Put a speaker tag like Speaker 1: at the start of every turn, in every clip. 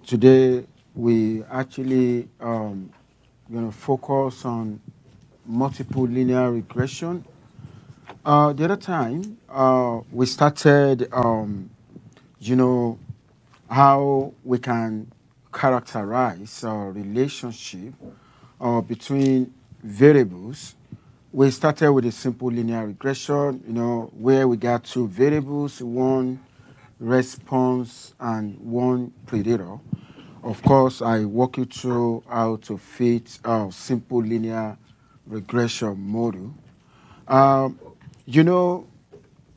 Speaker 1: Today we actually going to focus on multiple linear regression. The other time we started, you know, how we can characterize a relationship between variables. We started with a simple linear regression, where we got two variables, one response and one predator. Of course, I walk you through how to fit a simple linear regression model. Um, you know,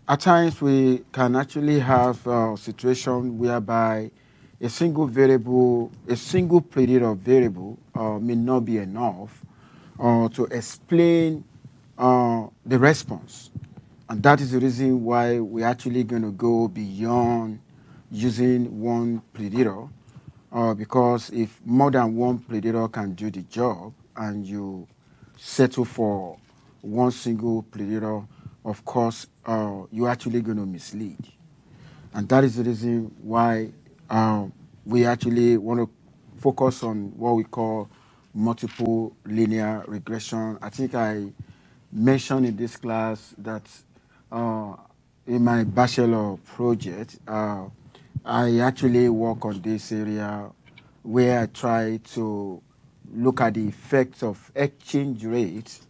Speaker 1: at times we can actually have a situation whereby a single variable, a single predator variable may not be enough to explain the response. And that is the reason why we're actually going to go beyond using one predator. Because if more than one predator can do the job and you settle for one single predator, of course, you're actually going to mislead. And that is the reason why we actually want to focus on what we call multiple linear regression. I think I mentioned in this class that uh, in my bachelor project, I actually work on this area where I try to look at the effects of exchange rates,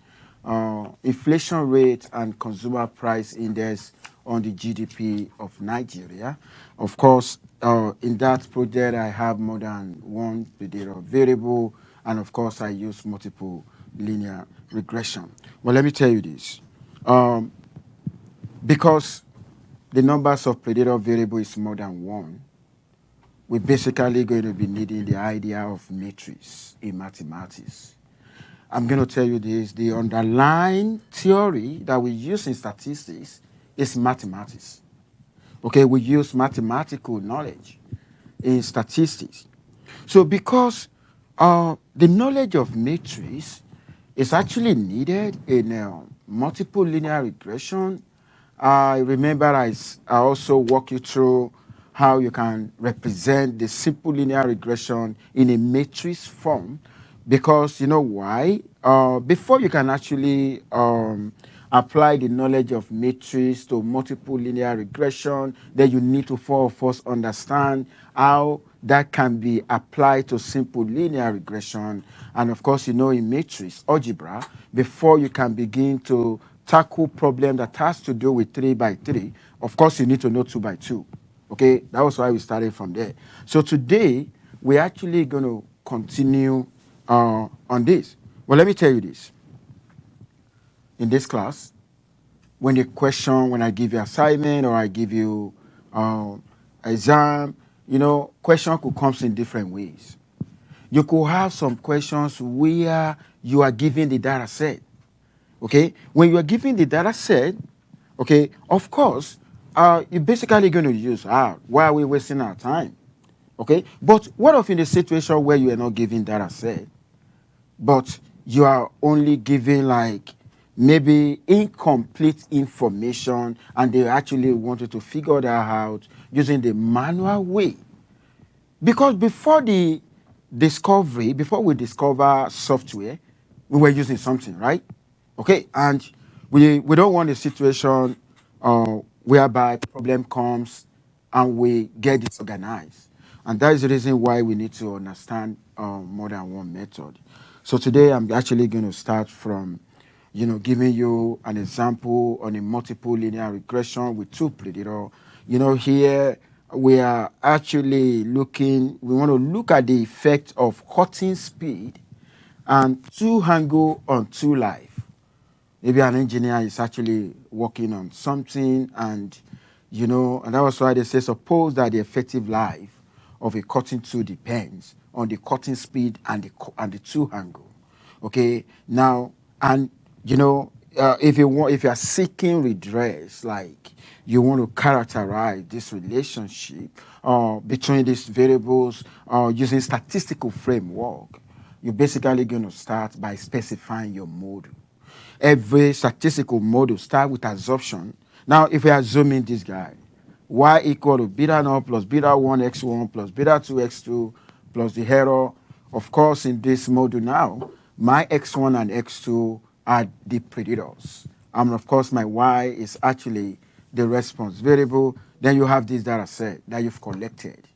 Speaker 1: inflation rate, and consumer price index on the GDP of Nigeria. Of course, in that project, I have more than one variable, and of course, I use multiple linear regression. Well, let me tell you this. Um, because the numbers of predator variable is more than one, we're basically going to be needing the idea of matrix in mathematics. I'm going to tell you this, the underlying theory that we use in statistics is mathematics. Okay, we use mathematical knowledge in statistics. So because the knowledge of matrix is actually needed in multiple linear regression, I remember I also walk you through how you can represent the simple linear regression in a matrix form, because you know why? Before you can actually apply the knowledge of matrix to multiple linear regression, then you need to first understand how that can be applied to simple linear regression. And of course, in matrix algebra, before you can begin to tackle problem that has to do with 3 by 3, of course, you need to know 2 by 2. Okay, that was why we started from there. So today, we're actually going to continue on this. Well, let me tell you this. In this class, when I give you assignment or I give you exam, question could come in different ways. You could have some questions where you are given the data set. Okay, when you are given the data set, okay, of course, you're basically going to use, why are we wasting our time? Okay, but what if in a situation where you are not given data set, but you are only giving like maybe incomplete information and they actually wanted to figure that out using the manual way? Because before we discover software, we were using something, right? Okay, and we don't want a situation whereby problem comes and we get disorganized. And that is the reason why we need to understand more than one method. So today I'm actually going to start from, giving you an example on a multiple linear regression with two predator. Here we are actually we want to look at the effect of cutting speed and two angle on two life. Maybe an engineer is actually working on something and that was why they say suppose that the effective life of a cutting tool depends on the cutting speed and the tool angle. Okay, now, and if you are seeking redress, like you want to characterize this relationship between these variables using statistical framework, you're basically going to start by specifying your model. Every statistical model start with assumption. Now, if we are zooming this guy, y equal to beta naught plus beta 1 x1 plus beta 2 x2 plus the error. Of course, in this module now, my x1 and x2 are the predators. And of course, my y is actually the response variable. Then you have this data set that you've collected.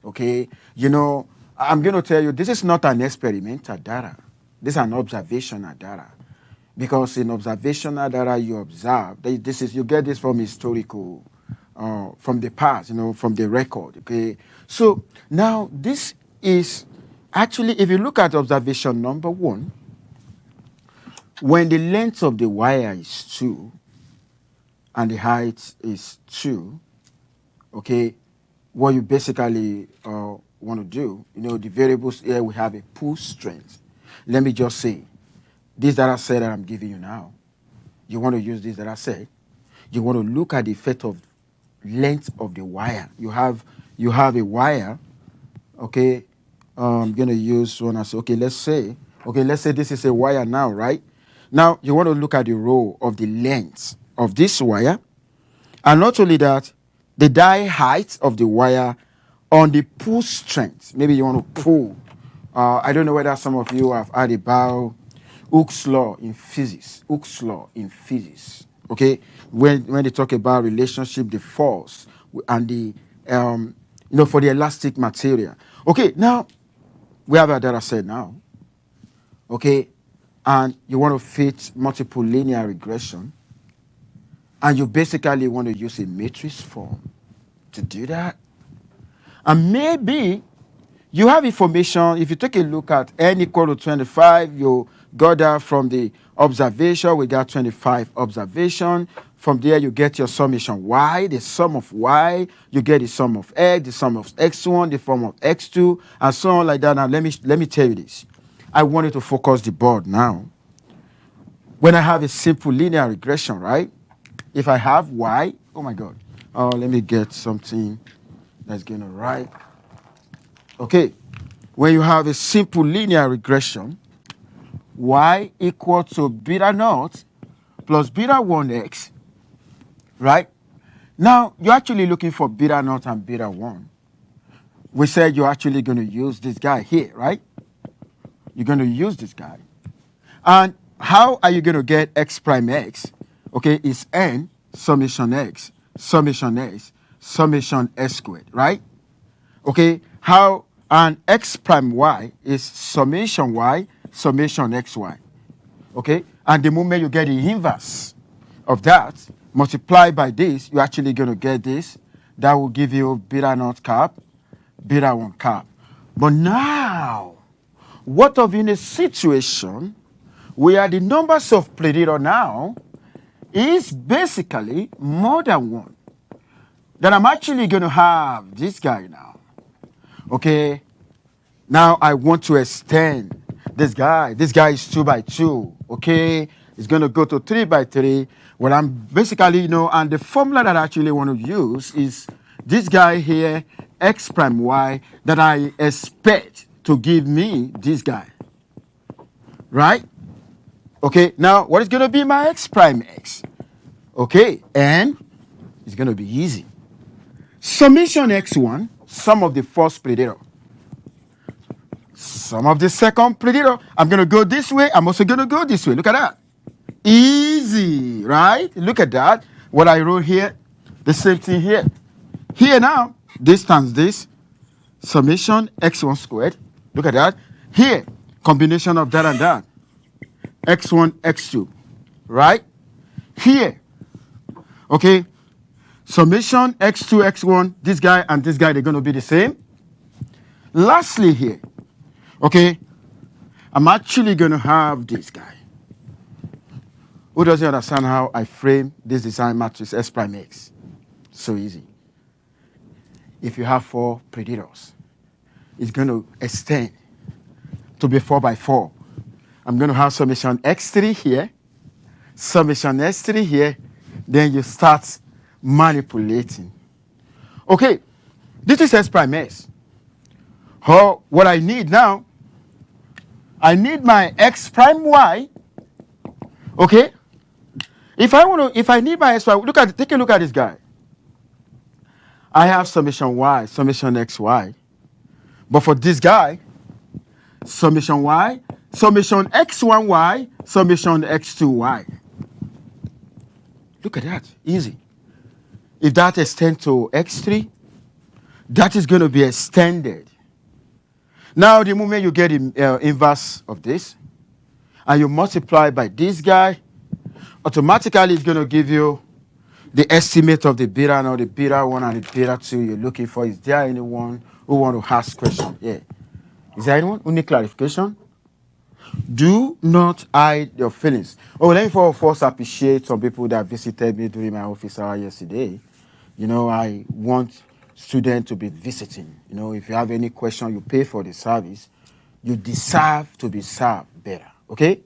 Speaker 1: Okay? You know, I'm going to tell you, this is not an experimental data. This is an observational data. Because in observational data, you observe, you get this from historical, from the past, from the record, okay? So now this is actually, if you look at observation number 1, when the length of the wire is 2 and the height is 2, okay, what you basically want to do, the variables here, we have a pull strength. Let me just say, this data set that I'm giving you now, you want to use this data set, you want to look at the effect of length of the wire. You have a wire, okay, I'm going to use one as, let's say this is a wire now, right? Now, you want to look at the role of the length of this wire, and not only that, the die height of the wire on the pull strength. Maybe you want to pull. I don't know whether some of you have heard about Hooke's law in physics. Hooke's law in physics. Okay, when they talk about relationship, the force and the for the elastic material. Okay, now we have a data set now. Okay, and you want to fit multiple linear regression, and you basically want to use a matrix form to do that. And maybe you have information. If you take a look at n equal to 25, you got that from the observation. We got 25 observation. From there, you get your summation y, the sum of y. You get the sum of x, the sum of x1, the sum of x2, and so on like that. Now, let me tell you this. I want you to focus the board now. When I have a simple linear regression, right? If I have y, oh my God. Let me get something that's going to write. Okay. When you have a simple linear regression, y equal to beta naught plus beta 1x, right? Now, you're actually looking for beta naught and beta 1. We said you're actually going to use this guy here, right? You're going to use this guy. And how are you going to get x prime x? Okay, it's n summation x, summation s, summation s squared, right? Okay, how, and x prime y is summation y, summation xy. Okay, and the moment you get the inverse of that, multiply by this, you're actually going to get this. That will give you beta naught cap, beta 1 cap. But now, what of in a situation where the numbers of predator now is basically more than 1? Then I'm actually going to have this guy now. Okay, now I want to extend this guy. This guy is 2 by 2. Okay, it's going to go to 3 by 3. Well, I'm basically, and the formula that I actually want to use is this guy here, x prime y, that I expect to give me this guy. Right? Okay, now what is going to be my x prime x? Okay, and it's going to be easy. Summation x1, sum of the first predator. Sum of the second predator. I'm going to go this way. I'm also going to go this way. Look at that. Easy, right? Look at that. What I wrote here, the same thing here. Here now, this times this, summation x1 squared. Look at that. Here, combination of that and that. x1, x2, right? Here, okay, summation x2, x1, this guy and this guy, they're going to be the same. Lastly here, okay, I'm actually going to have this guy. Who doesn't understand how I frame this design matrix S prime X? So easy. If you have 4 predators, it's going to extend to be 4 by 4. I'm going to have summation x3 here, summation s3 here, then you start manipulating. Okay, this is S prime S. What I need now, I need my x prime y. Okay, if I need my x prime, take a look at this guy. I have summation y, summation xy, But for this guy, summation y, summation x1y, summation x2y. Look at that, easy. If that extends to x3, that is going to be extended. Now, the moment you get the inverse of this, and you multiply by this guy, automatically it's going to give you the estimate of the beta now, the beta 1 and the beta 2 you're looking for. Is there anyone who want to ask question? Yeah. Is there anyone who need clarification? Do not hide your feelings. Oh, let me first appreciate some people that visited me during my office hour yesterday. You know, I want students to be visiting. You know, if you have any question, you pay for the service. You deserve to be served better. Okay?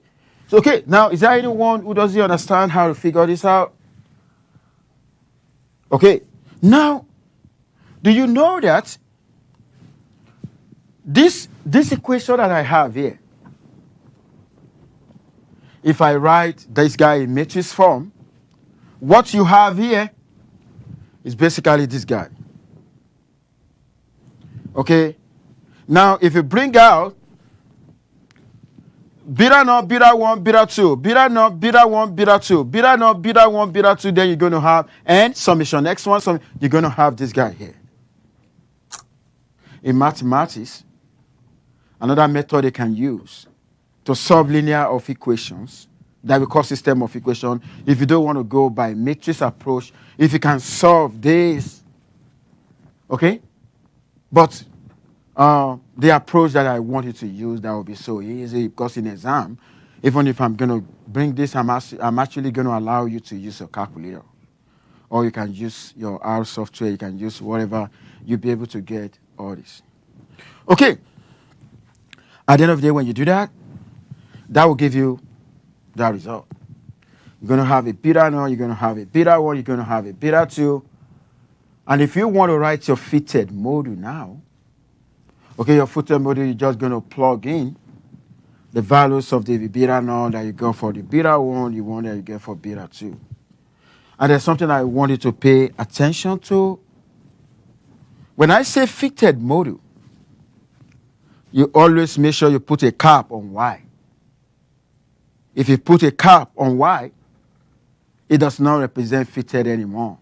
Speaker 1: So, okay, now, is there anyone who doesn't understand how to figure this out? Okay, now, do you know that this equation that I have here, if I write this guy in matrix form, what you have here is basically this guy. Okay, now if you bring out beta naught, beta 1, beta 2, beta naught, beta 1, beta 2, beta naught, beta 1, beta 2, then you're going to have, and summation x1, you're going to have this guy here. In mathematics, another method they can use to solve linear of equations that we call system of equation, if you don't want to go by matrix approach, if you can solve this, okay? But the approach that I want you to use, that will be so easy, because in exam, even if I'm going to bring this, I'm actually going to allow you to use your calculator. Or you can use your R software, you can use whatever, you'll be able to get all this. Okay. At the end of the day, when you do that, that will give you that result. You're going to have a beta naught, you're going to have a beta 1, you're going to have a beta 2. And if you want to write your fitted module now, okay, your fitted module, you're just going to plug in the values of the beta naught that you got for the beta 1, the one that you get for beta 2. And there's something I want you to pay attention to. When I say fitted module, you always make sure you put a cap on y. If you put a cap on y, it does not represent fitted anymore.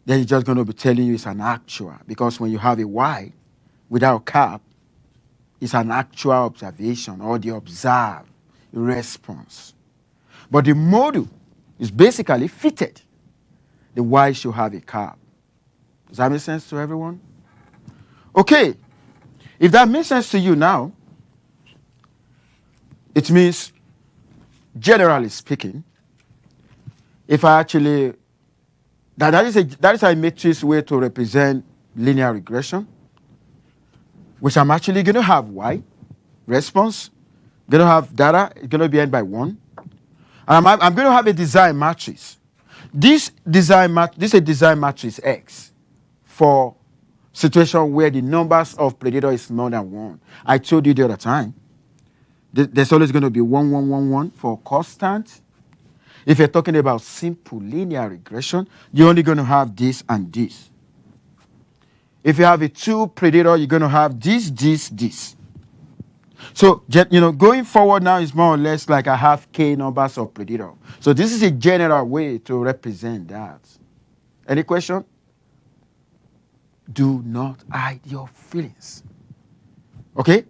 Speaker 1: Then it's just going to be telling you it's an actual. Because when you have a y without cap, it's an actual observation or the observed response. But the module is basically fitted. The y should have a cap. Does that make sense to everyone? Okay. If that makes sense to you now, it means, generally speaking, if I actually, that is a matrix way to represent linear regression, which I'm actually going to have y, response, going to have data, it's going to be n by 1. And I'm going to have a design matrix. This is a design matrix X for situation where the numbers of predator is more than 1. I told you the other time, there's always going to be 1, 1, 1, 1 for constant. If you're talking about simple linear regression, you're only going to have this and this. If you have a 2 predator, you're going to have this, this, this. So, going forward now is more or less like I have k numbers of predator. So this is a general way to represent that. Any question? Do not hide your feelings. Okay?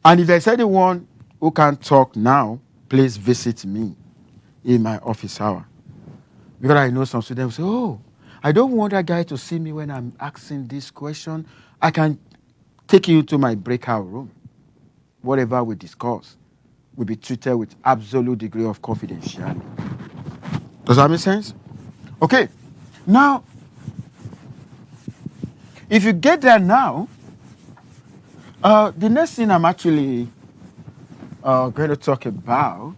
Speaker 1: And if there's anyone who can't talk now, please visit me in my office hour. Because I know some students say, oh, I don't want that guy to see me when I'm asking this question. I can take you to my breakout room. Whatever we discuss will be treated with absolute degree of confidentiality. Does that make sense? Okay. Now, if you get there now, the next thing I'm actually going to talk about,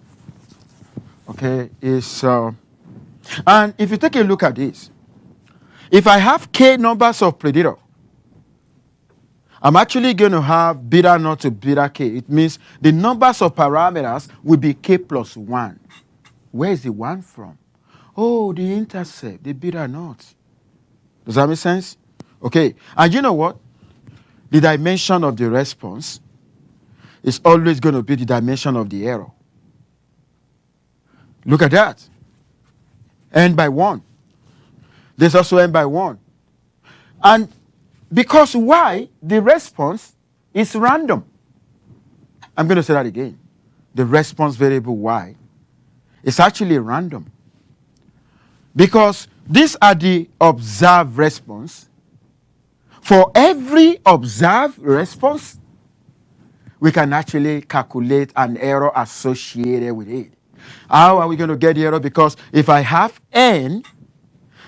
Speaker 1: okay, is, and if you take a look at this, if I have k numbers of predator, I'm actually going to have beta naught to beta k. It means the numbers of parameters will be k plus 1. Where is the 1 from? Oh, the intercept, the beta naught. Does that make sense? Okay. And you know what? the dimension of the response is always going to be the dimension of the error. Look at that. N by 1. There's also n by 1. And because y, the response, is random. I'm going to say that again. The response variable y is actually random. Because these are the observed response. For every observed response, we can actually calculate an error associated with it. How are we going to get the error? Because if I have n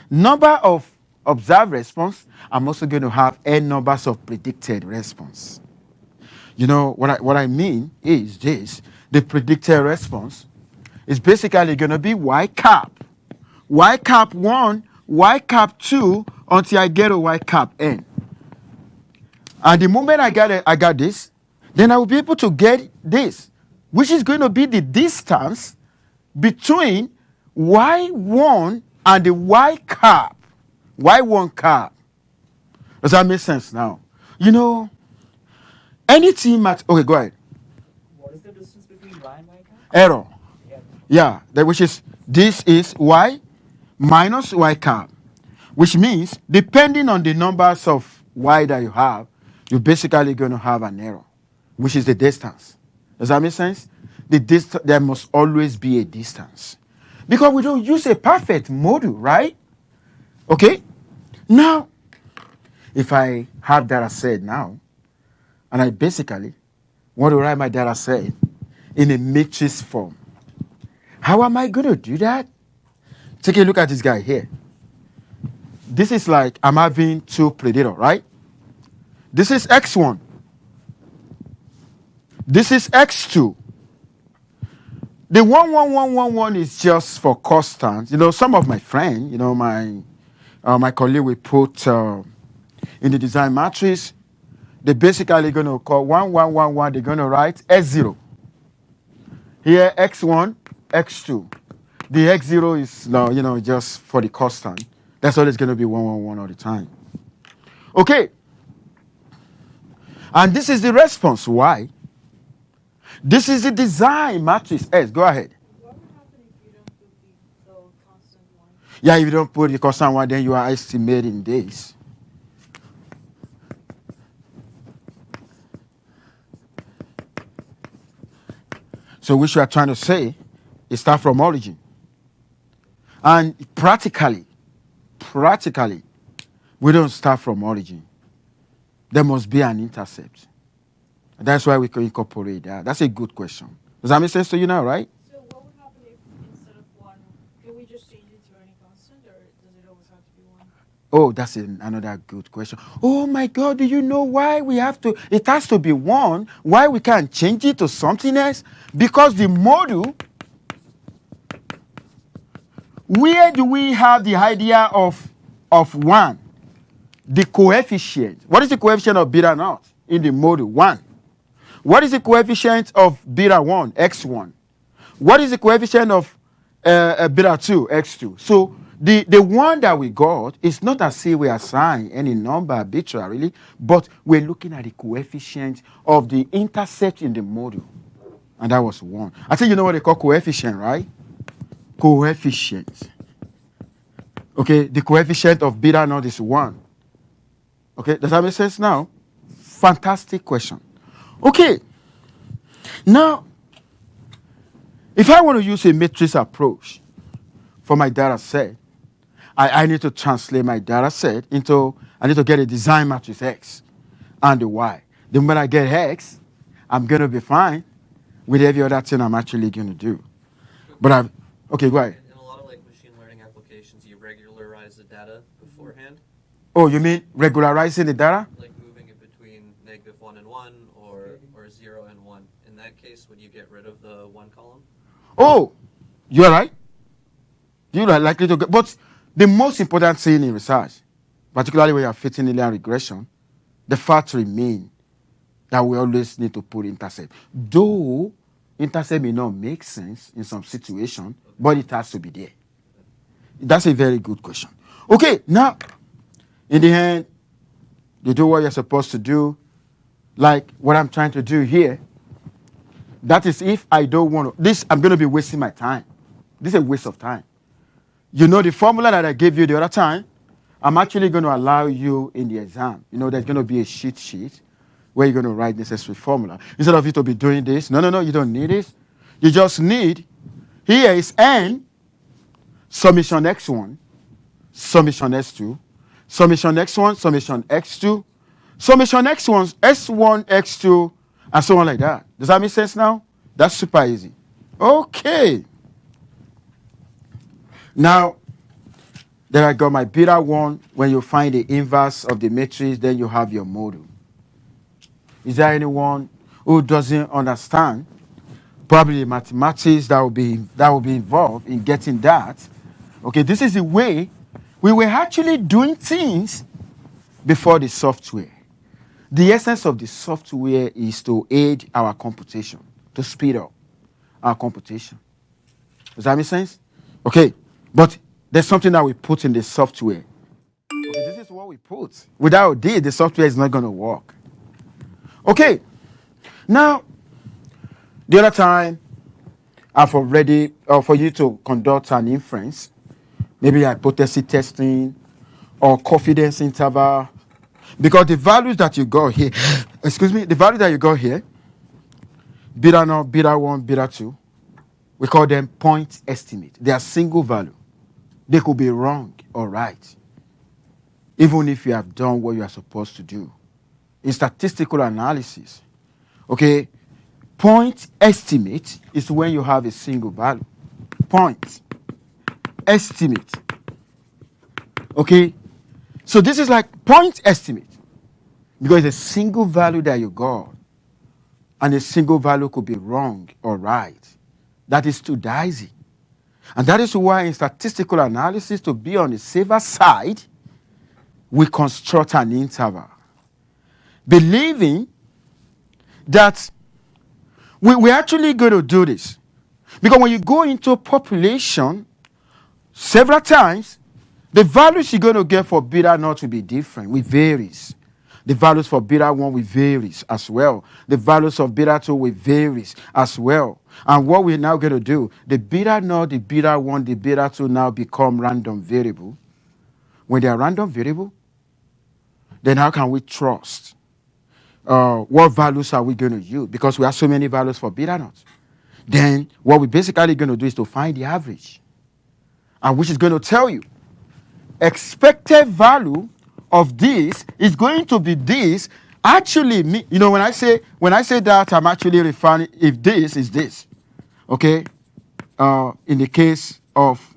Speaker 1: number of observed response, I'm also going to have n numbers of predicted response. You know, what I mean is this. The predicted response is basically going to be y cap. Y cap 1, y cap 2, until I get a y cap n. And the moment I got this, then I will be able to get this, which is going to be the distance between y1 and the y cap. Y1 cap. Does that make sense now? You know, anything okay, go ahead.
Speaker 2: What is the distance between y and y cap?
Speaker 1: Error. Yeah, which is, this is y minus y cap, which means depending on the numbers of y that you have, you're basically going to have an error, which is the distance. Does that make sense? There must always be a distance. Because we don't use a perfect module, right? Okay? Now, if I have data set now, and I basically want to write my data set in a matrix form, how am I going to do that? Take a look at this guy here. This is like I'm having two predators, right? This is x1. This is x2. The 1, 1, 1, 1, 1 is just for constant. You know, some of my friends, you know, my colleague will put in the design matrix, they're basically going to call 1, 1, 1, 1, they're going to write x0. Here, x1, x2. The x0 is, you know, just for the constant. That's always going to be 1, 1, 1 all the time. Okay. And this is the response, y. This is the design matrix, S. Go ahead.
Speaker 3: What would happen if you don't put the constant one?
Speaker 1: Yeah, if you don't put the constant one, then you are estimating this. So what you are trying to say is start from origin. And practically, we don't start from origin. There must be an intercept. That's why we can incorporate that. That's a good question. Does that make sense to you now, right?
Speaker 3: So what would happen if instead of 1, can we just change it to any constant, or does it always have to be 1?
Speaker 1: Oh, that's another good question. Oh my God, do you know why we have to, it has to be 1, why we can't change it to something else? Because the module, where do we have the idea of 1? The coefficient. What is the coefficient of beta naught in the module? 1. What is the coefficient of beta 1? X1. What is the coefficient of beta 2? X2. So the one that we got is not as if we assign any number arbitrarily, but we're looking at the coefficient of the intercept in the module. And that was 1. I think you know what they call coefficient, right? Coefficient. Okay, the coefficient of beta naught is 1. Okay, does that make sense now? Fantastic question. Okay, now, if I want to use a matrix approach for my data set, I need to translate my data set into, I need to get a design matrix X and the Y. Then when I get X, I'm going to be fine with every other thing I'm actually going to do. But okay, go ahead.
Speaker 4: In a lot of like machine learning applications, you regularize the data beforehand.
Speaker 1: Oh, you mean regularizing the data?
Speaker 4: Like moving it between -1 and 1 or 0 and 1. In that case, would you get rid of the 1 column?
Speaker 1: Oh, you're right. You're likely to get, but the most important thing in research, particularly when you're fitting linear regression, the fact remains that we always need to put intercept. Though intercept may not make sense in some situation, but it has to be there. That's a very good question. Okay, now, in the end, you do what you're supposed to do. like what I'm trying to do here, that is if I don't want to, this, I'm going to be wasting my time. This is a waste of time. You know the formula that I gave you the other time, I'm actually going to allow you in the exam. You know, there's going to be a sheet where you're going to write necessary formula. Instead of you to be doing this, no, you don't need this. You just need, here is n, summation x1, summation x2, summation x1, summation x2, summation x1, s1, x2, and so on like that. Does that make sense now? That's super easy. Okay. Now, then I got my beta 1. When you find the inverse of the matrix, then you have your module. Is there anyone who doesn't understand probably mathematics that will be involved in getting that? Okay, this is the way we were actually doing things before the software. The essence of the software is to aid our computation, to speed up our computation. Does that make sense? Okay, but there's something that we put in the software. Okay, this is what we put. Without this, the software is not going to work. Okay, now, the other time, I've already, for you to conduct an inference, maybe hypothesis testing or confidence interval, because the values that you got here, the value that you got here, beta 0, beta 1, beta 2, we call them point estimate. They are single value. They could be wrong or right, even if you have done what you are supposed to do. In statistical analysis, okay, point estimate is when you have a single value. Point estimate. Okay, so this is like point estimate because it's a single value that you got, and a single value could be wrong or right. That is too dicey. And that is why in statistical analysis, to be on the safer side, we construct an interval, believing that we're actually going to do this. Because when you go into population, several times, the values you're going to get for beta naught will be different. It varies. The values for beta 1 will varies as well. The values of beta 2 will varies as well. And what we're now going to do, the beta naught, the beta 1, the beta 2 now become random variable. When they are random variable, then how can we trust? What values are we going to use? Because we have so many values for beta naught. Then what we're basically going to do is to find the average, and which is going to tell you expected value of this is going to be this. Actually, when I say that, I'm actually referring if this is this. Okay, in the case of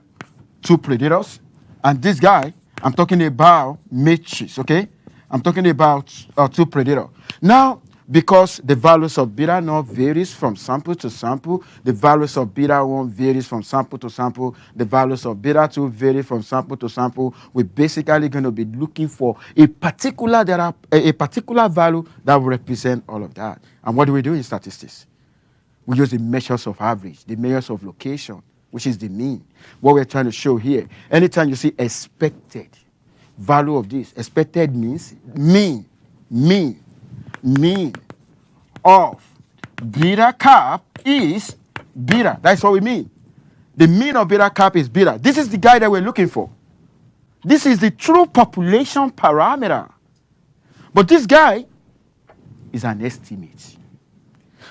Speaker 1: two predators, and this guy, I'm talking about matrix. Okay, I'm talking about two predators. Now, because the values of beta naught varies from sample to sample, the values of beta 1 varies from sample to sample, the values of beta 2 vary from sample to sample, we're basically going to be looking for a particular value that will represent all of that. And what do we do in statistics? We use the measures of average, the measures of location, which is the mean. What we're trying to show here, anytime you see expected value of this, expected means mean of beta cap is beta. That's what we mean. The mean of beta cap is beta. This is the guy that we're looking for. This is the true population parameter. But this guy is an estimate.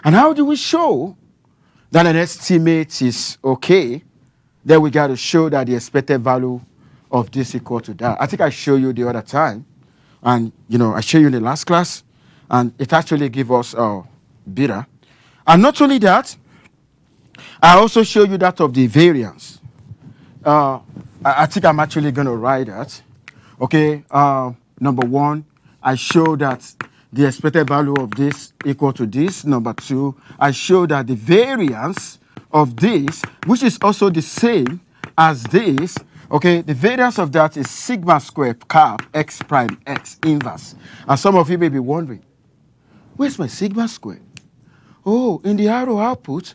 Speaker 1: And how do we show that an estimate is okay? Then we got to show that the expected value of this equal to that. I think I showed you the other time. And, I showed you in the last class. And it actually gives us beta. And not only that, I also show you that of the variance. I think I'm actually going to write that. Okay, number 1, I show that the expected value of this equal to this. Number 2, I show that the variance of this, which is also the same as this, okay, the variance of that is sigma squared cap x prime x inverse. And some of you may be wondering, where's my sigma square? Oh, in the arrow output,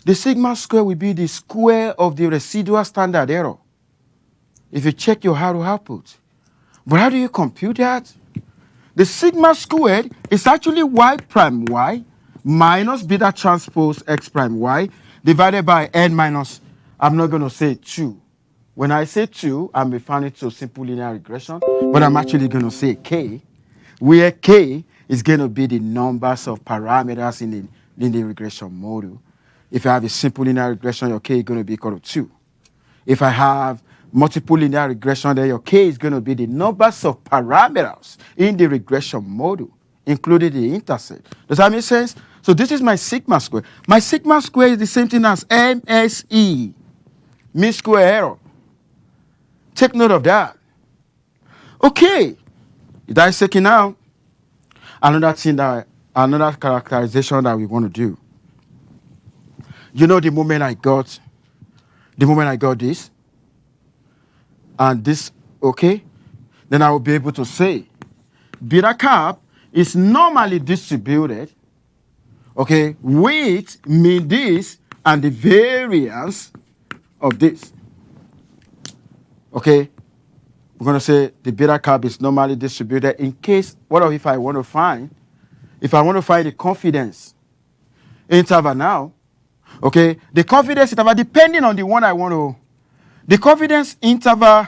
Speaker 1: the sigma square will be the square of the residual standard error. If you check your arrow output. But how do you compute that? the sigma squared is actually y prime y minus beta transpose x prime y divided by n minus, I'm not going to say 2. When I say 2, I'm referring to simple linear regression, but I'm actually going to say k, where k is going to be the numbers of parameters in the linear regression model. If I have a simple linear regression, your k is going to be equal to 2. If I have multiple linear regression, then your k is going to be the numbers of parameters in the regression model, including the intercept. Does that make sense? So this is my sigma square. My sigma square is the same thing as MSE, mean square error. Take note of that. Okay, that's taking out another characterization that we want to do. You know, the moment I got this and this, okay, then I will be able to say beta cap is normally distributed, okay, with mean this and the variance of this. Okay, we're going to say the beta cap is normally distributed in case, if I want to find the confidence interval now, okay, the confidence interval, depending on the one I want to, the confidence interval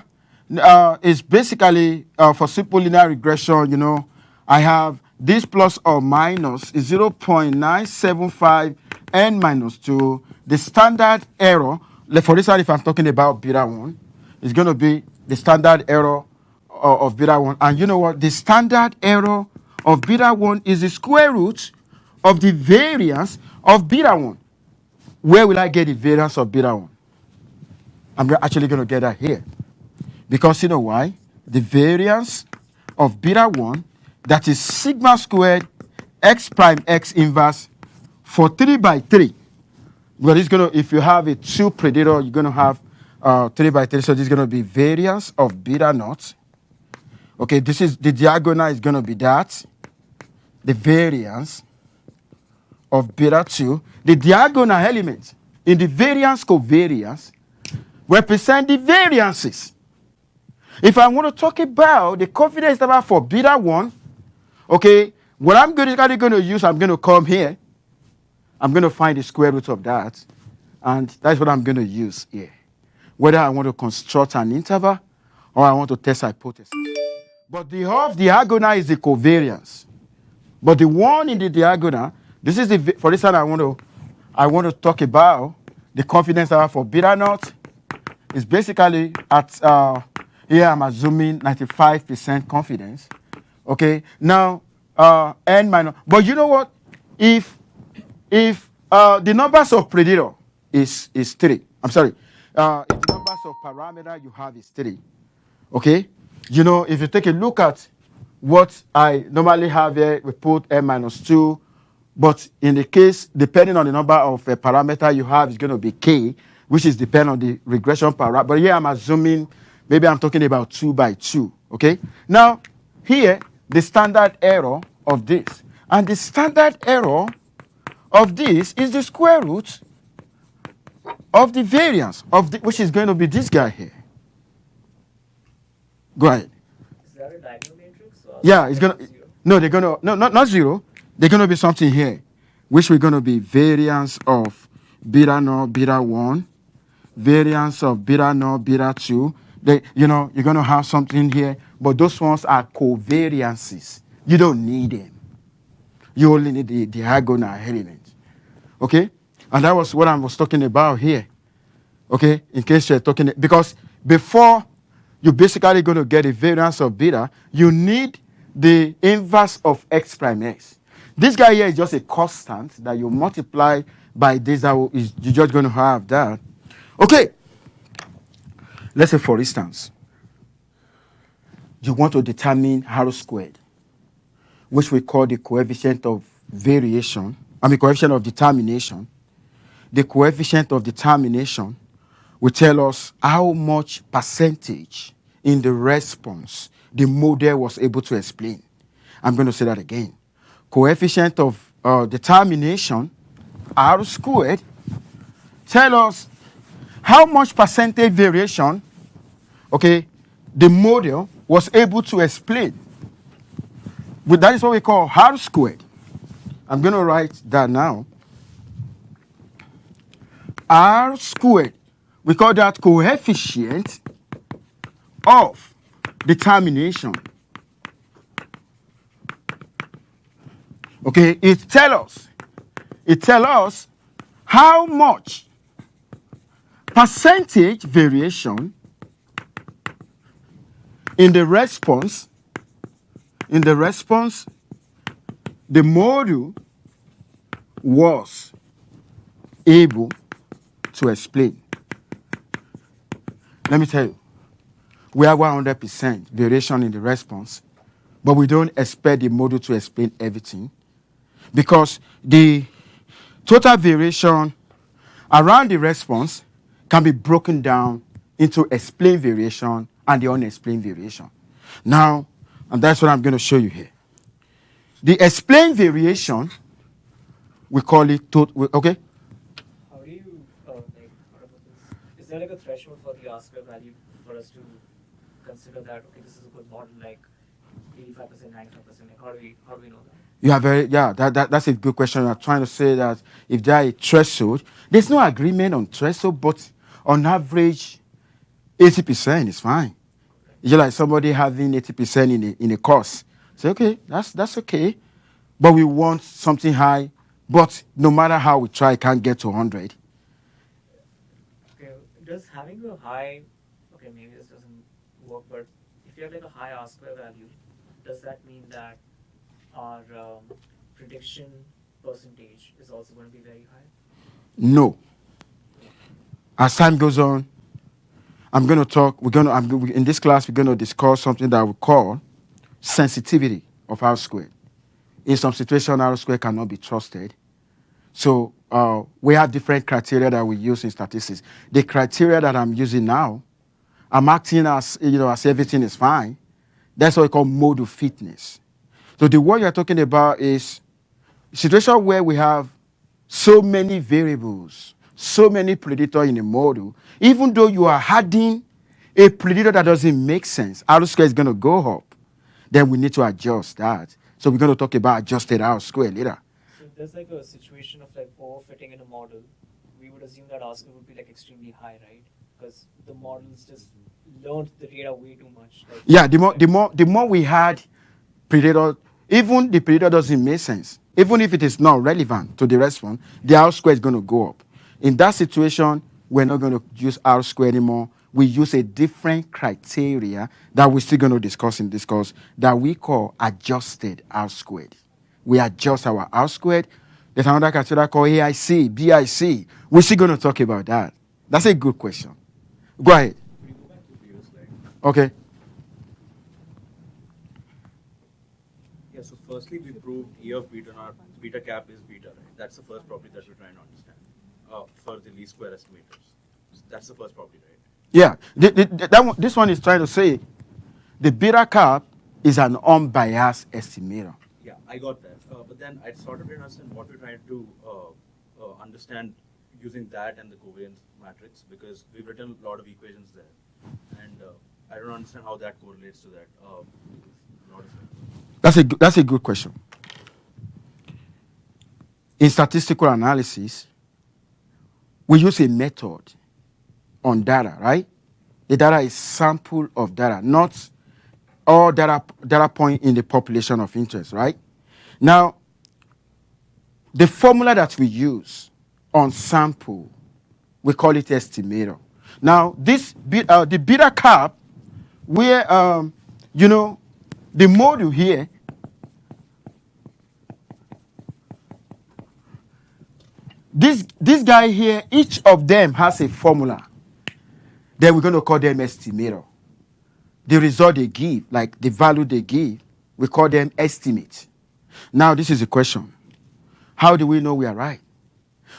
Speaker 1: is basically for simple linear regression, you know, I have this plus or minus is 0.975 n minus 2. The standard error, like for instance, if I'm talking about beta 1, is going to be the standard error of beta 1. And you know what? The standard error of beta 1 is the square root of the variance of beta 1. Where will I get the variance of beta 1? I'm actually going to get that here. Because you know why? The variance of beta 1, that is sigma squared x prime x inverse for 3 by 3. But it's going to, if you have a 2 predator, you're going to have 3 by 3. So this is going to be variance of beta naught. Okay, this is the diagonal is going to be that. The variance of beta 2. The diagonal element in the variance covariance represent the variances. If I want to talk about the confidence interval for beta 1, okay, what I'm going to use, I'm going to come here. I'm going to find the square root of that. And that's what I'm going to use here. Whether I want to construct an interval or I want to test hypothesis. But the half diagonal is the covariance. But the one in the diagonal, this is the, for instance, I want to talk about the confidence interval for beta naught. It's basically at, here I'm assuming 95% confidence. Okay, now n minus, but you know what? If the numbers of predator is 3, I'm sorry, if the numbers of parameter you have is 3, okay, you know, if you take a look at what I normally have here, we put n minus 2, but in the case, depending on the number of parameter you have, it's going to be k, which is depend on the regression parameter. But here I'm assuming, maybe I'm talking about 2 by 2, okay? Now, here, the standard error of this. And the standard error of this is the square root of the variance, of the, which is going to be this guy here. Go ahead.
Speaker 2: Is that a diagonal matrix? Or
Speaker 1: Yeah, it's going to,
Speaker 2: zero?
Speaker 1: no, they're going to, no, not 0. They're going to be something here, which we're going to be variance of beta naught, beta 1, variance of beta naught, beta 2. They, you know, you're going to have something here, but those ones are covariances. You don't need them. You only need the diagonal element. Okay? And that was what I was talking about here. Okay? In case you're talking, because before you're basically going to get a variance of beta, you need the inverse of x prime x. This guy here is just a constant that you multiply by this, that is, you're just going to have that. Okay. Let's say, for instance, you want to determine R squared, which we call the coefficient of variation, coefficient of determination. The coefficient of determination will tell us how much percentage in the response the model was able to explain. I'm going to say that again. Coefficient of determination, R squared, tell us how much percentage variation, okay, the model was able to explain. That is what we call R squared. I'm going to write that now. R squared. We call that coefficient of determination. Okay, it tells us how much percentage variation in the response the model was able to explain. Let me tell you, we have 100% variation in the response, but we don't expect the model to explain everything because the total variation around the response can be broken down into explained variation and the unexplained variation. Now, and that's what I'm going to show you here. The explained variation, we call it total, okay?
Speaker 2: How do you like what about this? Is there like a threshold for the R square value for us to consider that okay, this is a good model, like 85%, 95%? Like how do we know that?
Speaker 1: You are that's a good question. You're trying to say that if there is a threshold, there's no agreement on threshold, but on average, 80% is fine. It's like somebody having 80% in a course. Say, okay, that's okay. But we want something high, but no matter how we try, it can't get to 100.
Speaker 2: Okay, does having a high, okay, maybe this doesn't work, but if you have like a high R square value, does that mean that our prediction percentage is also going to be very high?
Speaker 1: No. As time goes on, I'm going to talk, in this class, we're going to discuss something that we call sensitivity of R squared. In some situations, R squared cannot be trusted. So we have different criteria that we use in statistics. The criteria that I'm using now, I'm acting as everything is fine. That's what we call model fitness. So the word you're talking about is a situation where we have so many variables, so many predictors in a model. Even though you are adding a predictor that doesn't make sense, R square is going to go up. Then we need to adjust that. So we're going to talk about adjusted R square later.
Speaker 2: So if there's like a situation of like overfitting in a model, we would assume that R square would be like extremely high, right? Because the models just learned the data way too much. Like,
Speaker 1: Yeah, the more we had predator, even the predator doesn't make sense. Even if it is not relevant to the response, the R square is going to go up. In that situation, we're not going to use R square anymore. We use a different criteria that we're still going to discuss in this course that we call adjusted R squared. We adjust our R squared. There's another criteria called AIC, BIC. We're still going to talk about that. That's a good question. Go ahead.
Speaker 5: Could you go back to the previous slide?
Speaker 1: Okay.
Speaker 5: Yeah, so firstly, we proved E of beta naught, beta cap is beta, right? That's the first property that we're trying to understand for the least square estimators. So that's the first property, right?
Speaker 1: Yeah. This one is trying to say the beta cap is an unbiased estimator.
Speaker 5: Yeah, I got that. But then I sort of didn't understand what we're trying to understand using that and the covariance matrix, because we've written a lot of equations there. And I don't understand how that correlates to that.
Speaker 1: That's a good question. In statistical analysis, we use a method on data, right? The data is sample of data, not all data point in the population of interest, right? Now, the formula that we use on sample, we call it estimator. Now, the beta cap, where the module here, this guy here, each of them has a formula. Then we're going to call them estimator. The result they give, like the value they give, we call them estimate. Now, this is a question. How do we know we are right?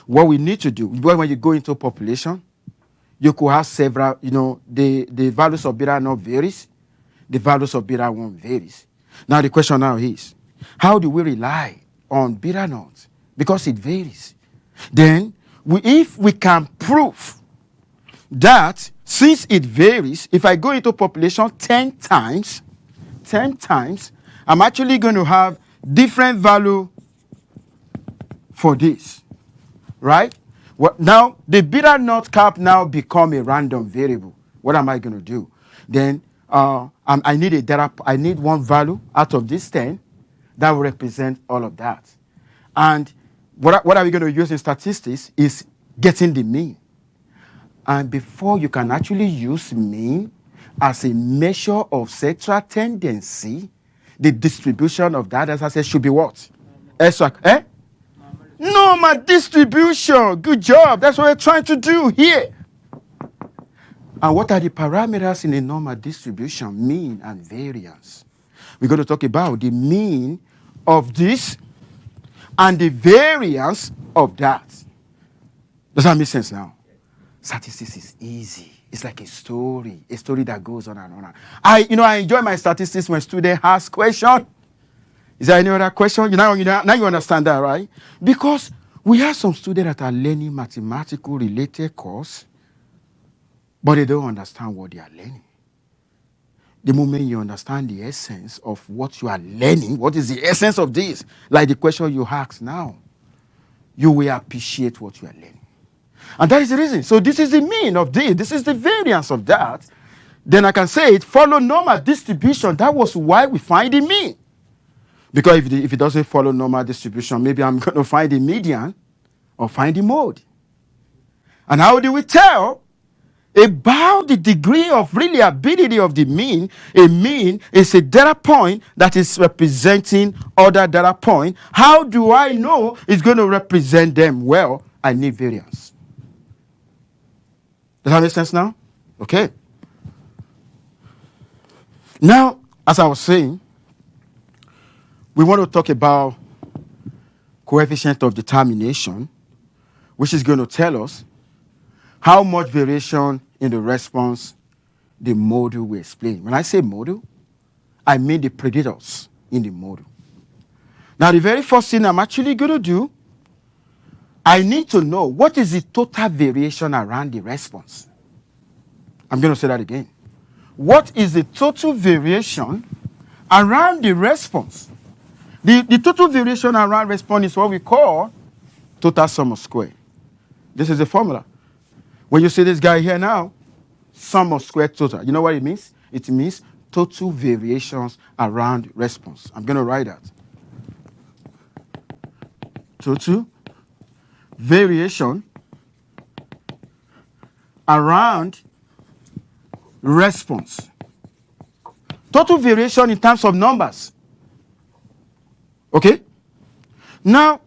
Speaker 1: What we need to do, when you go into population, you could have several, the values of beta naught varies, the values of beta 1 varies. Now, the question now is, how do we rely on beta naught? Because it varies. Then, if we can prove that since it varies, if I go into population 10 times, I'm actually going to have different value for this, right? What, now, the beta naught cap now become a random variable. What am I going to do? Then I need a data. I need one value out of this 10 that will represent all of that. And what are we going to use in statistics is getting the mean. And before you can actually use mean as a measure of sexual tendency, the distribution of that, as I said, should be what? Normal distribution. Good job. That's what we're trying to do here. And what are the parameters in a normal distribution? Mean and variance. We're going to talk about the mean of this and the variance of that. Does that make sense now? Statistics is easy. It's like a story that goes on and on. I enjoy my statistics when students ask questions. Is there any other question? Now you understand that, right? Because we have some students that are learning mathematical related course, but they don't understand what they are learning. The moment you understand the essence of what you are learning, what is the essence of this? Like the question you ask now, you will appreciate what you are learning. And that is the reason. So this is the mean of this. This is the variance of that. Then I can say it follow normal distribution. That was why we find the mean. Because if it doesn't follow normal distribution, maybe I'm going to find the median or find the mode. And how do we tell about the degree of reliability of the mean? A mean is a data point that is representing other data point. How do I know it's going to represent them? Well, I need variance. Does that make sense now? Okay. Now, as I was saying, we want to talk about coefficient of determination, which is going to tell us how much variation in the response the model will explain. When I say model, I mean the predators in the model. Now, the very first thing I'm actually going to do, I need to know what is the total variation around the response. I'm going to say that again. What is the total variation around the response? The total variation around response is what we call total sum of square. This is the formula. When you see this guy here now, sum of square total, you know what it means? It means total variations around response. I'm going to write that. Total variation around response. Total variation in terms of numbers. Okay? Now,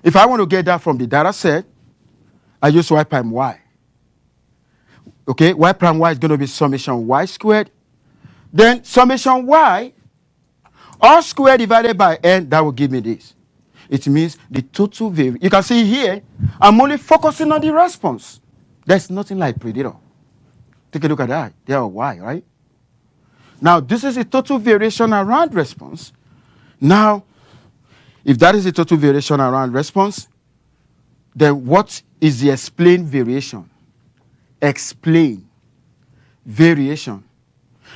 Speaker 1: if I want to get that from the data set, I use y prime y. Okay? Y prime y is going to be summation y squared. Then summation y, all squared divided by n, that will give me this. It means the total variation. You can see here, I'm only focusing on the response. There's nothing like predator. Take a look at that. There are y, right? Now, this is the total variation around response. Now, if that is the total variation around response, then what is the explained variation? Explain variation.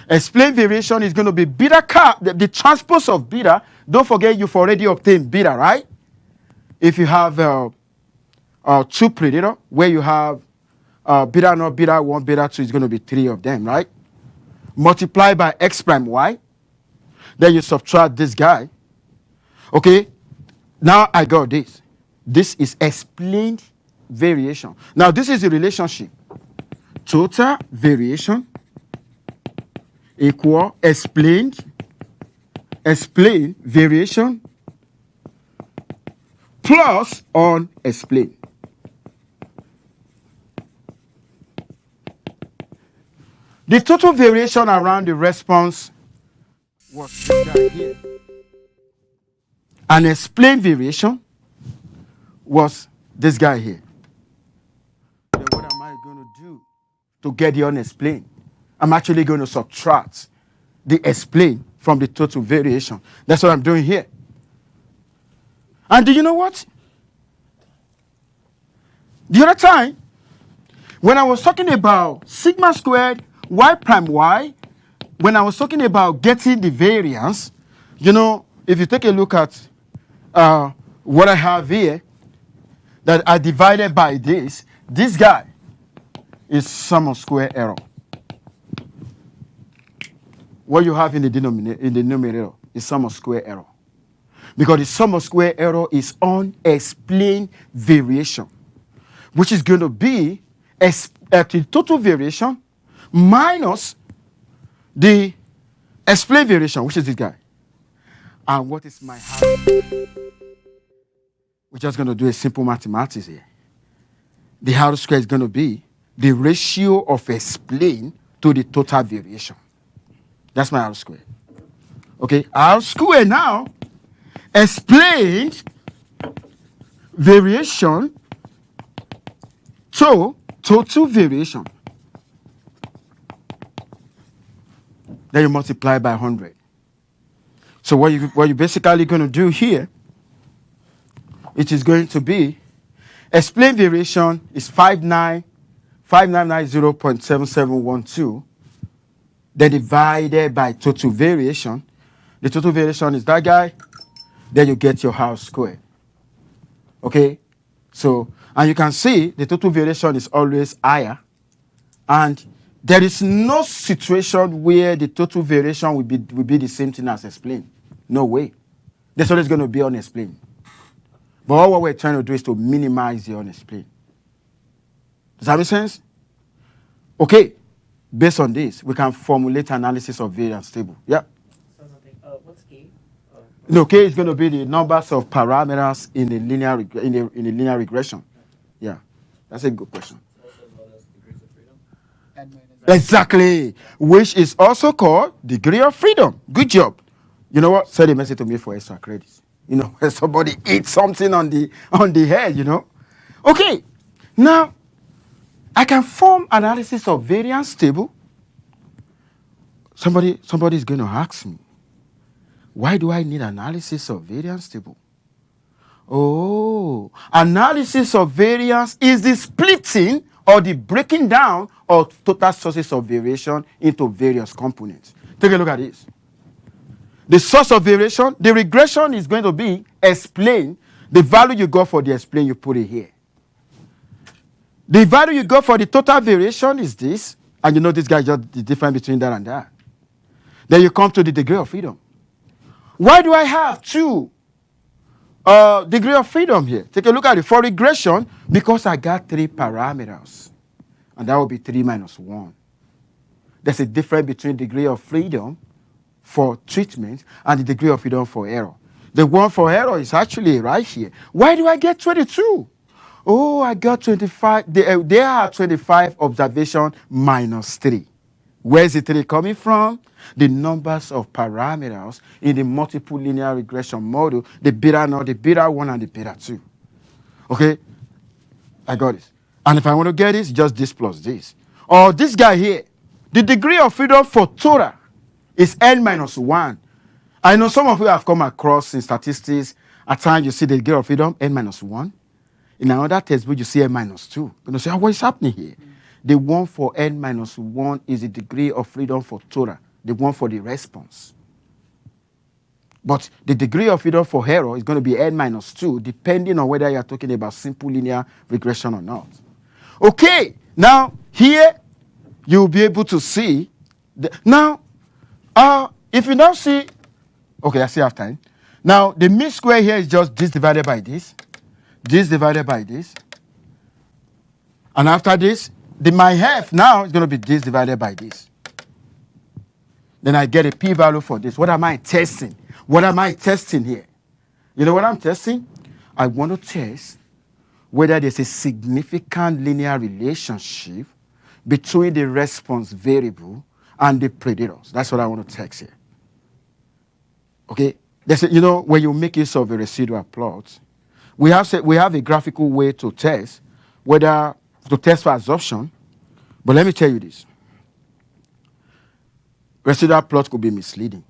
Speaker 1: Explained variation is going to be beta cap, the transpose of beta. Don't forget you've already obtained beta, right? If you have two predator, where you have beta naught, beta 1, beta 2 is going to be 3 of them, right? Multiply by x prime y. Then you subtract this guy. Okay? Now I got this. This is explained variation. Now this is the relationship. Total variation equal explained variation plus unexplained. The total variation around the response was this guy here. An explained variation was this guy here. Then what am I going to do to get the unexplained? I'm actually going to subtract the explained from the total variation. That's what I'm doing here. And do you know what? The other time, when I was talking about sigma squared y prime y, when I was talking about getting the variance, You know, if you take a look at what I have here, that I divided by this guy is sum of square error. What you have in the numerator is sum of square error. Because the sum of square error is unexplained variation, which is going to be the total variation minus the explained variation, which is this guy. And what is my half? We're just going to do a simple mathematics here. The R square is going to be the ratio of explained to the total variation. That's my R square. Okay, R square now, explained variation to total variation. Then you multiply by 100. So what you're basically going to do here, it is going to be explained variation is 5990.7712, then divided by total variation. The total variation is that guy. Then you get your R squared. Okay? So, and you can see the total variation is always higher. And there is no situation where the total variation will be the same thing as explained. No way. There's always going to be unexplained. But all what we're trying to do is to minimize the unexplained. Does that make sense? Okay. Based on this, we can formulate analysis of variance table. Yeah.
Speaker 2: So something. What's K?
Speaker 1: No, K is going to be the numbers of parameters in the linear regression. Yeah. That's a good question.
Speaker 4: Also known as degrees of freedom.
Speaker 1: Exactly. Which is also called degree of freedom. Good job. You know what? Send a message to me for extra credits. You know, when somebody eats something on the head, you know. Okay. Now, I can form analysis of variance table. Somebody is going to ask me, why do I need analysis of variance table? Oh, analysis of variance is the splitting or the breaking down of total sources of variation into various components. Take a look at this. The source of variation, the regression is going to be explain. The value you got for the explain, you put it here. The value you got for the total variation is this. And you know this guy just the difference between that and that. Then you come to the degree of freedom. Why do I have two degree of freedom here? Take a look at it. For regression, because I got three parameters. And that will be 3 minus 1. There's a difference between degree of freedom for treatment and the degree of freedom for error. The one for error is actually right here. Why do I get 22? Oh, I got 25. There are 25 observation minus 3. Where is the 3 coming from? The numbers of parameters in the multiple linear regression model, the beta 0, the beta 1, and the beta 2. Okay? I got it. And if I want to get this, just this plus this. Or this guy here, the degree of freedom for Torah is n minus 1. I know some of you have come across in statistics, at times you see the degree of freedom, n minus 1. In another textbook, you see n minus 2. You're going to say, what is happening here? The one for n minus 1 is the degree of freedom for Torah, the one for the response. But the degree of freedom for error is going to be n minus 2, depending on whether you're talking about simple linear regression or not. Okay, now here you'll be able to see. Now, if you now see, okay, I still have time. Now, the mean square here is just this divided by this divided by this. And after this, my half now is going to be this divided by this. Then I get a p-value for this. What am I testing? What am I testing here? You know what I'm testing? I want to test whether there's a significant linear relationship between the response variable and the predators. That's what I want to test here. Okay? You know, when you make use of a residual plot, we have a graphical way to test for absorption. But let me tell you this. Residual plot could be misleading.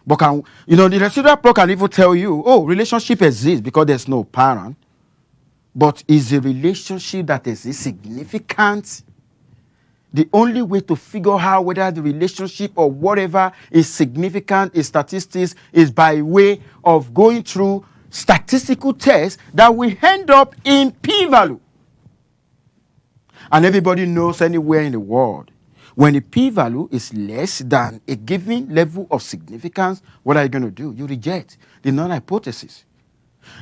Speaker 1: But the residual plot can even tell you, oh, relationship exists because there's no parent. But is the relationship that exists significant The only way to figure out whether the relationship or whatever is significant in statistics is by way of going through statistical tests that will end up in p-value. And everybody knows anywhere in the world, when the p-value is less than a given level of significance, what are you going to do? You reject the non-hypothesis.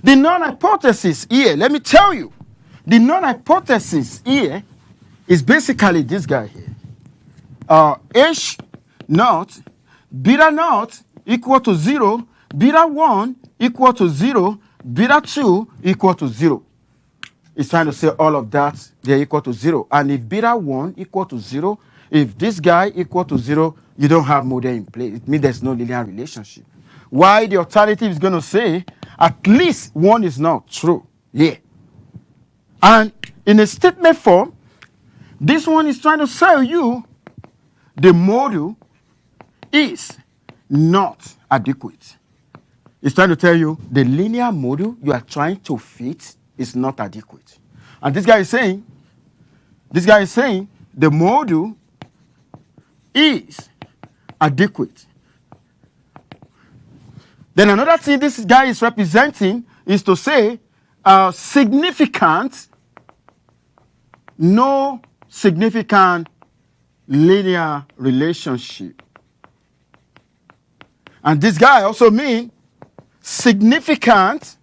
Speaker 1: The non-hypothesis here, let me tell you, the non-hypothesis here is basically this guy here. H naught, beta naught equal to 0, beta 1 equal to 0, beta 2 equal to 0. It's trying to say all of that, they're equal to 0. And if beta 1 equal to 0, if this guy equal to 0, you don't have model in place. It means there's no linear relationship. Why the alternative is going to say at least one is not true. Yeah. And in a statement form, this one is trying to tell you the model is not adequate. It's trying to tell you the linear model you are trying to fit is not adequate. And this guy is saying the model is adequate. Then another thing this guy is representing is to say significant, no significant linear relationship. And this guy also means significant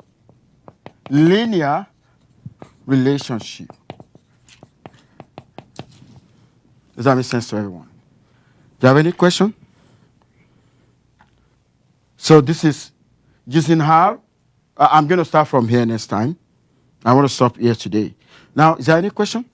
Speaker 1: linear relationship. Does that make sense to everyone? Do you have any question? So this is using how. I'm going to start from here next time. I want to stop here today. Now, is there any question?